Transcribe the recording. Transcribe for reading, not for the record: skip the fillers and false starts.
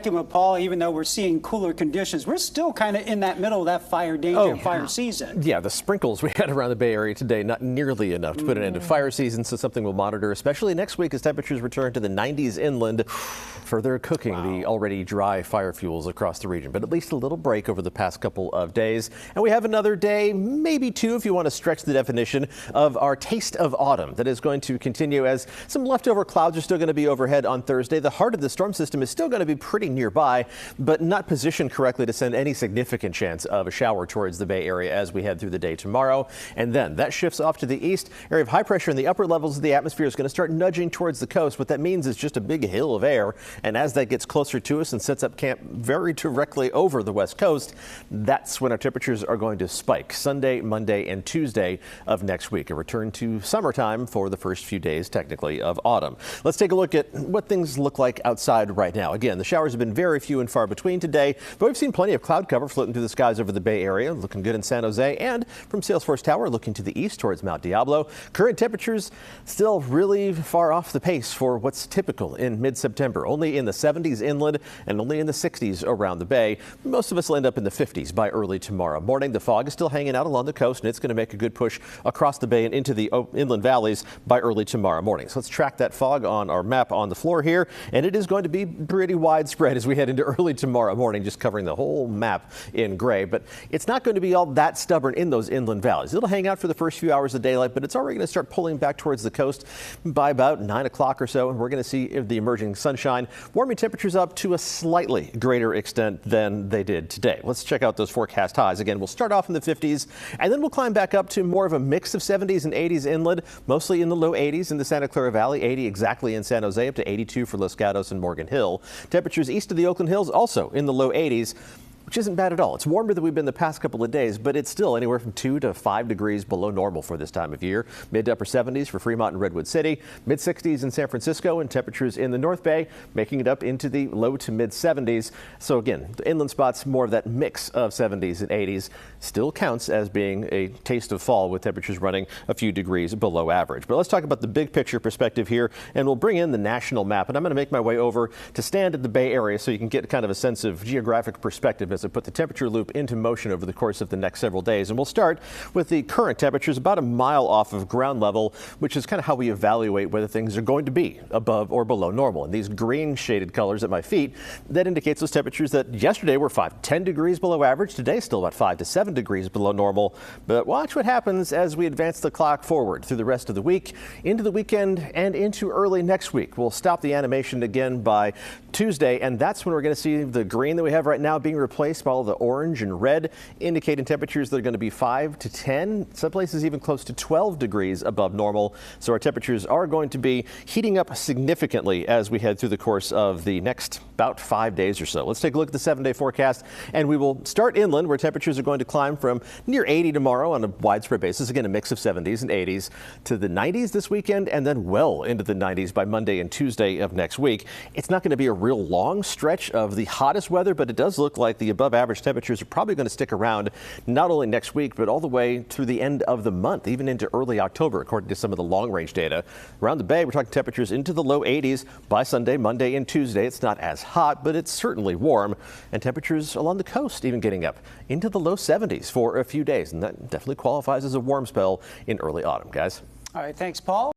With Paul, even though we're seeing cooler conditions, we're still kind of in that middle of that fire danger, fire season. Yeah, the sprinkles we had around the Bay Area today, not nearly enough to put an end to fire season, so something we'll monitor, especially next week as temperatures return to the 90s inland, further cooking the already dry fire fuels across the region. But at least a little break over the past couple of days. And we have another day, maybe two, if you want to stretch the definition of our taste of autumn that is going to continue as some leftover clouds are still going to be overhead on Thursday. The heart of the storm system is still going to be pretty nearby, but not positioned correctly to send any significant chance of a shower towards the Bay Area as we head through the day tomorrow. And then that shifts off to the east. Area of high pressure in the upper levels of the atmosphere is going to start nudging towards the coast. What that means is just a big hill of air. And as that gets closer to us and sets up camp very directly over the west coast, that's when our temperatures are going to spike Sunday, Monday, and Tuesday of next week. A return to summertime for the first few days, technically, of autumn. Let's take a look at what things look like outside right now. Again, the showers have been very few and far between today, but we've seen plenty of cloud cover floating through the skies over the Bay Area, looking good in San Jose, and from Salesforce Tower looking to the east towards Mount Diablo. Current temperatures still really far off the pace for what's typical in mid-September, only in the 70s inland and only in the 60s around the Bay. Most of us will end up in the 50s by early tomorrow morning. The fog is still hanging out along the coast, and it's going to make a good push across the Bay and into the inland valleys by early tomorrow morning. So let's track that fog on our map on the floor here, and it is going to be pretty widespread as we head into early tomorrow morning, just covering the whole map in gray. But it's not going to be all that stubborn in those inland valleys. It'll hang out for the first few hours of daylight, but it's already going to start pulling back towards the coast by about 9 o'clock or so. And we're going to see the emerging sunshine warming temperatures up to a slightly greater extent than they did today. Let's check out those forecast highs. Again, we'll start off in the 50s, and then we'll climb back up to more of a mix of 70s and 80s inland, mostly in the low 80s in the Santa Clara Valley, 80 exactly in San Jose, up to 82 for Los Gatos and Morgan Hill. Temperatures east of the Oakland Hills also in the low 80s, which isn't bad at all. It's warmer than we've been the past couple of days, but it's still anywhere from 2 to 5 degrees below normal for this time of year. Mid to upper 70s for Fremont and Redwood City, mid 60s in San Francisco, and temperatures in the North Bay making it up into the low to mid 70s. So again, the inland spots, more of that mix of 70s and 80s, still counts as being a taste of fall with temperatures running a few degrees below average. But let's talk about the big picture perspective here, and we'll bring in the national map. And I'm going to make my way over to stand at the Bay Area so you can get kind of a sense of geographic perspective as I put the temperature loop into motion over the course of the next several days. And we'll start with the current temperatures about a mile off of ground level, which is kind of how we evaluate whether things are going to be above or below normal. And these green shaded colors at my feet, that indicates those temperatures that yesterday were 5 to 10 degrees below average. Today still about 5 to 7 degrees below normal. But watch what happens as we advance the clock forward through the rest of the week, into the weekend, and into early next week. We'll stop the animation again by Tuesday, and that's when we're going to see the green that we have right now being replaced by all the orange and red, indicating temperatures that are going to be 5 to 10, some places even close to 12 degrees above normal. So our temperatures are going to be heating up significantly as we head through the course of the next about 5 days or so. Let's take a look at the 7-day forecast, and we will start inland where temperatures are going to climb from near 80 tomorrow on a widespread basis. Again, a mix of 70s and 80s to the 90s this weekend, and then well into the 90s by Monday and Tuesday of next week. It's not going to be a real long stretch of the hottest weather, but it does look like the above average temperatures are probably going to stick around not only next week, but all the way through the end of the month, even into early October, according to some of the long range data. Around the Bay, we're talking temperatures into the low 80s by Sunday, Monday, and Tuesday. It's not as hot, but it's certainly warm, and temperatures along the coast even getting up into the low 70s for a few days. And that definitely qualifies as a warm spell in early autumn, guys. All right, thanks, Paul.